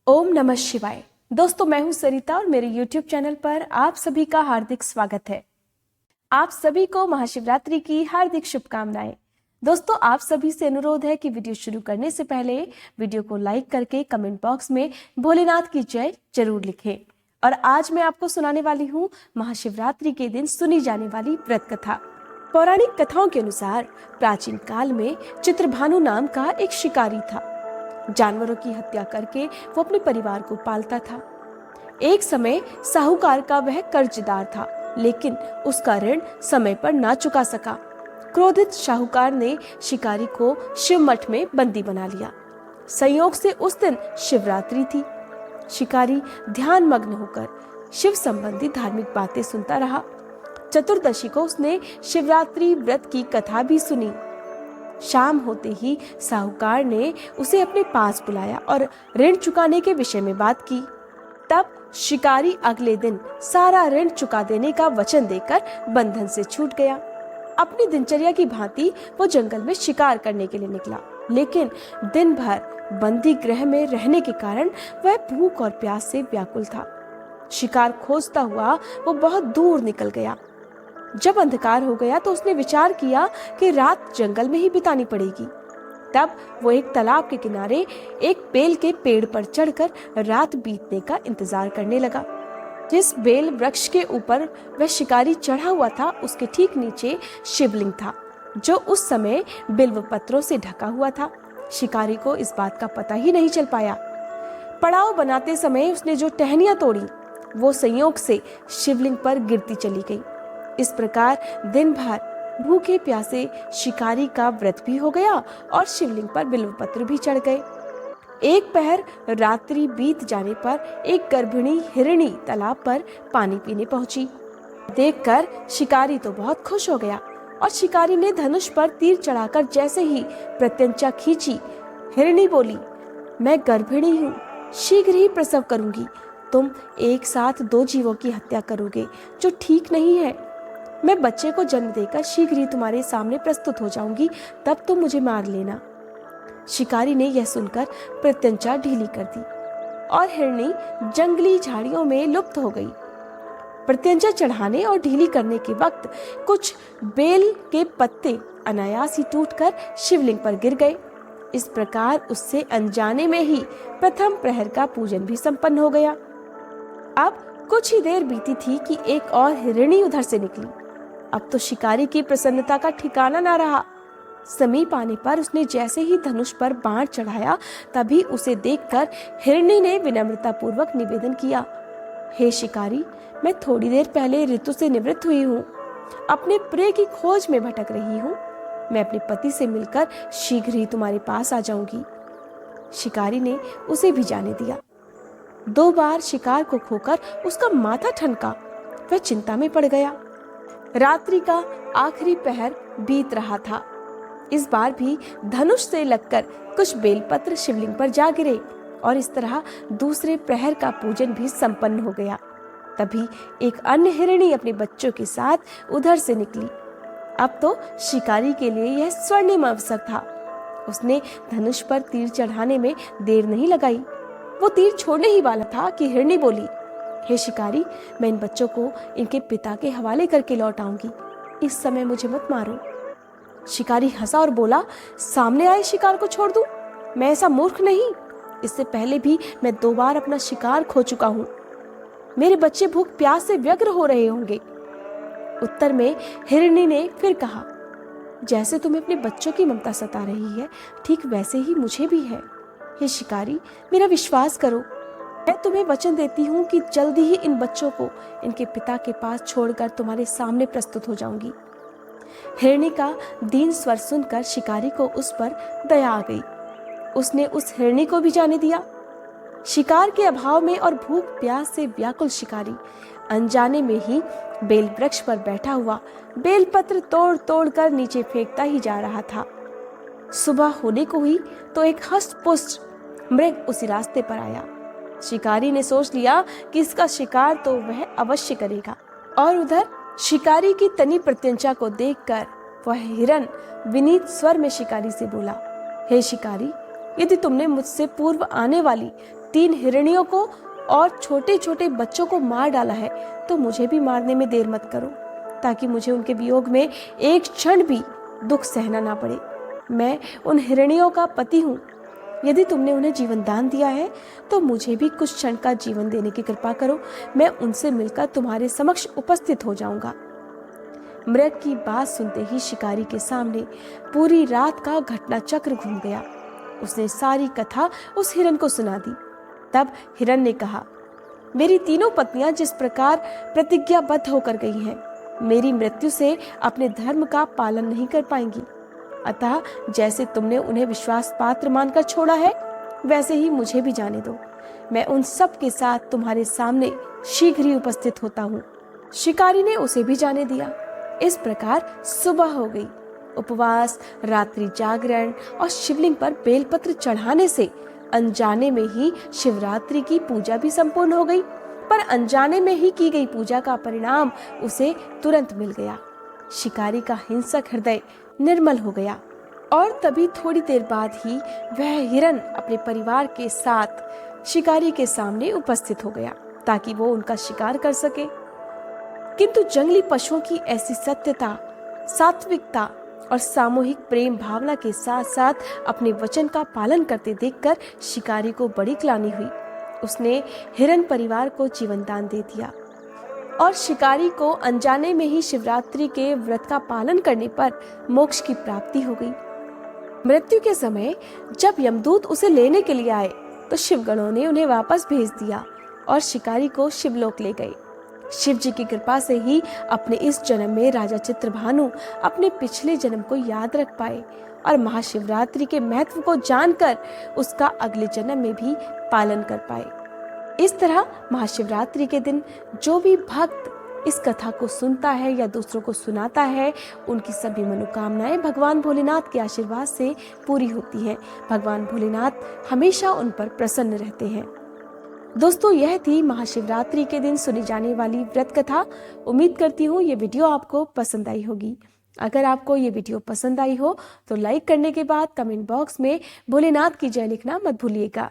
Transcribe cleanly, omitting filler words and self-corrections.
ओम नमः शिवाय। दोस्तों, मैं हूं सरिता और मेरे YouTube चैनल पर आप सभी का हार्दिक स्वागत है। आप सभी को महाशिवरात्रि की हार्दिक शुभकामनाएं। दोस्तों, आप सभी से अनुरोध है कि वीडियो शुरू करने से पहले वीडियो को लाइक करके कमेंट बॉक्स में भोलेनाथ की जय जरूर लिखें। और आज मैं आपको सुनाने वाली हूँ महाशिवरात्रि के दिन सुनी जाने वाली व्रत कथा। पौराणिक कथाओं के अनुसार प्राचीन काल में चित्रभानु नाम का एक शिकारी था। जानवरों की हत्या करके वो अपने परिवार को पालता था। एक समय साहूकार का वह कर्जदार था, लेकिन उसका ऋण समय पर ना चुका सका। क्रोधित साहूकार ने शिकारी को शिव मठ में बंदी बना लिया। संयोग से उस दिन शिवरात्रि थी। शिकारी ध्यान मग्न होकर शिव संबंधी धार्मिक बातें सुनता रहा। चतुर्दशी को उसने शिवरात्रि व्रत की कथा भी सुनी। शाम होते ही साहूकार ने उसे अपने पास बुलाया और ऋण चुकाने के विषय में बात की। तब शिकारी अगले दिन सारा ऋण चुका देने का वचन देकर बंधन से छूट गया। अपनी दिनचर्या की भांति वो जंगल में शिकार करने के लिए निकला, लेकिन दिन भर बंदी गृह में रहने के कारण वह भूख और प्यास से व्याकुल था। शिकार खोजता हुआ वो बहुत दूर निकल गया। जब अंधकार हो गया तो उसने विचार किया कि रात जंगल में ही बितानी पड़ेगी। तब वो एक तालाब के किनारे एक बेल के पेड़ पर चढ़कर रात बीतने का इंतजार करने लगा। जिस बेल वृक्ष के ऊपर वह शिकारी चढ़ा हुआ था, उसके ठीक नीचे शिवलिंग था, जो उस समय बिल्व पत्रों से ढका हुआ था। शिकारी को इस बात का पता ही नहीं चल पाया। पड़ाव बनाते समय उसने जो टहनियां तोड़ी, वो संयोग से शिवलिंग पर गिरती चली गई। इस प्रकार दिन भर भूखे प्यासे शिकारी का व्रत भी हो गया और शिवलिंग पर बिल्वपत्र भी चढ़ गए। एक पहर रात्रि बीत जाने पर एक गर्भिणी हिरणी तालाब पर पानी पीने पहुंची। देखकर शिकारी तो बहुत खुश हो गया और शिकारी ने धनुष पर तीर चढ़ाकर जैसे ही प्रत्यंचा खींची, हिरणी बोली, मैं गर्भिणी हूँ, शीघ्र ही प्रसव करूंगी। तुम एक साथ 2 जीवों की हत्या करोगे, जो ठीक नहीं है। मैं बच्चे को जन्म देकर शीघ्र ही तुम्हारे सामने प्रस्तुत हो जाऊंगी, तब तुम मुझे मार लेना। शिकारी ने यह सुनकर प्रत्यंचा ढीली कर दी और हिरणी जंगली झाड़ियों में लुप्त हो गई। प्रत्यंचा चढ़ाने और ढीली करने के वक्त कुछ बेल के पत्ते अनायास ही टूटकर शिवलिंग पर गिर गए। इस प्रकार उससे अनजाने में ही प्रथम प्रहर का पूजन भी संपन्न हो गया। अब कुछ ही देर बीती थी कि एक और हिरणी उधर से निकली। अब तो शिकारी की प्रसन्नता का ठिकाना ना रहा। समीप आने पर उसने जैसे ही धनुष पर बाण चढ़ाया, तभी उसे देखकर हिरणी ने विनम्रता पूर्वक निवेदन किया, हे शिकारी, मैं थोड़ी देर पहले ऋतु से निवृत्त हुई हूँ। अपने प्रिय की खोज में भटक रही हूँ। मैं अपने पति से मिलकर शीघ्र ही तुम्हारे पास आ जाऊंगी। शिकारी ने उसे भी जाने दिया। 2 बार शिकार को खोकर उसका माथा ठनका। वह चिंता में पड़ गया। रात्रि का आखिरी पहर बीत रहा था। इस बार भी धनुष से लगकर कुछ बेलपत्र शिवलिंग पर जा गिरे और इस तरह दूसरे प्रहर का पूजन भी संपन्न हो गया। तभी एक अन्य हिरणी अपने बच्चों के साथ उधर से निकली। अब तो शिकारी के लिए यह स्वर्णिम अवसर था। उसने धनुष पर तीर चढ़ाने में देर नहीं लगाई। वो तीर छोड़ने ही वाला था कि हिरणी बोली, हे शिकारी, मैं इन बच्चों को इनके पिता के हवाले करके लौट आऊंगी। इस समय मुझे मत मारो। शिकारी हंसा और बोला, सामने आए शिकार को छोड़ दूं? मैं ऐसा मूर्ख नहीं। इससे पहले भी मैं 2 बार अपना शिकार खो चुका हूँ। मेरे बच्चे भूख प्यास से व्यग्र हो रहे होंगे। उत्तर में हिरणी ने फिर कहा, जैसे तुम्हें अपने बच्चों की ममता सता रही है, ठीक वैसे ही मुझे भी है। हे शिकारी, मेरा विश्वास करो। मैं तुम्हें वचन देती हूँ कि जल्दी ही इन बच्चों को इनके पिता के पास छोड़कर तुम्हारे सामने प्रस्तुत हो जाऊंगी। हिरणी का दीन स्वर सुनकर शिकारी को उस पर दया आ गई। उसने उस हिरणी को भी जाने दिया। शिकार के अभाव में और भूख प्यास से व्याकुल शिकारी अनजाने में ही बेल वृक्ष पर बैठा हुआ बेलपत्र तोड़ तोड़ कर नीचे फेंकता ही जा रहा था। सुबह होने को हुई तो एक हष्ट-पुष्ट मृग उसी रास्ते पर आया। शिकारी ने सोच लिया कि इसका शिकार तो वह अवश्य करेगा। और उधर शिकारी की तनी प्रत्यंचा को देखकर वह हिरन विनीत स्वर में शिकारी से बोला, हे शिकारी, यदि तुमने मुझसे पूर्व आने वाली 3 हिरणियों को और छोटे छोटे बच्चों को मार डाला है, तो मुझे भी मारने में देर मत करो, ताकि मुझे उनके वियोग में एक क्षण भी दुख सहना ना पड़े। मैं उन हिरणियों का पति हूँ। यदि तुमने उन्हें जीवन दान दिया है तो मुझे भी कुछ क्षण का जीवन देने की कृपा करो। मैं उनसे मिलकर तुम्हारे समक्ष उपस्थित हो जाऊंगा। मृग की बात सुनते ही शिकारी के सामने पूरी रात का घटना चक्र घूम गया। उसने सारी कथा उस हिरन को सुना दी। तब हिरन ने कहा, मेरी तीनों पत्नियां जिस प्रकार प्रतिज्ञाबद्ध होकर गई हैं, मेरी मृत्यु से अपने धर्म का पालन नहीं कर पाएंगी। अतः जैसे तुमने उन्हें विश्वास पात्र मानकर छोड़ा है, वैसे ही मुझे भी जाने दो। मैं उन सब के साथ तुम्हारे सामने शीघ्र ही उपस्थित होता हूँ। शिकारी ने उसे भी जाने दिया। इस प्रकार सुबह हो गई। उपवास, रात्रि जागरण और शिवलिंग पर बेलपत्र चढ़ाने से अनजाने में ही शिवरात्रि की पूजा भी संपूर्ण हो गई। पर अनजाने में ही की गई पूजा का परिणाम उसे तुरंत मिल गया। शिकारी का हिंसक हृदय निर्मल हो गया और तभी थोड़ी देर बाद ही वह हिरन अपने परिवार के साथ शिकारी के सामने उपस्थित हो गया, ताकि वो उनका शिकार कर सके। किंतु जंगली पशुओं की ऐसी सत्यता, सात्विकता और सामूहिक प्रेम भावना के साथ साथ अपने वचन का पालन करते देखकर शिकारी को बड़ी ग्लानि हुई। उसने हिरन परिवार को जीवन दान दे दिया और शिकारी को अनजाने में ही शिवरात्रि के व्रत का पालन करने पर मोक्ष की प्राप्ति हो गई। मृत्यु के समय जब यमदूत उसे लेने के लिए आए तो शिवगणों ने उन्हें वापस भेज दिया और शिकारी को शिवलोक ले गए। शिव जी की कृपा से ही अपने इस जन्म में राजा चित्रभानु अपने पिछले जन्म को याद रख पाए और महाशिवरात्रि के महत्व को जानकर उसका अगले जन्म में भी पालन कर पाए। इस तरह महाशिवरात्रि के दिन जो भी भक्त इस कथा को सुनता है या दूसरों को सुनाता है, उनकी सभी मनोकामनाएं भगवान भोलेनाथ के आशीर्वाद से पूरी होती हैं। भगवान भोलेनाथ हमेशा उन पर प्रसन्न रहते हैं। दोस्तों, यह थी महाशिवरात्रि के दिन सुनी जाने वाली व्रत कथा। उम्मीद करती हूँ ये वीडियो आपको पसंद आई होगी। अगर आपको ये वीडियो पसंद आई हो तो लाइक करने के बाद कमेंट बॉक्स में भोलेनाथ की जय लिखना मत भूलिएगा।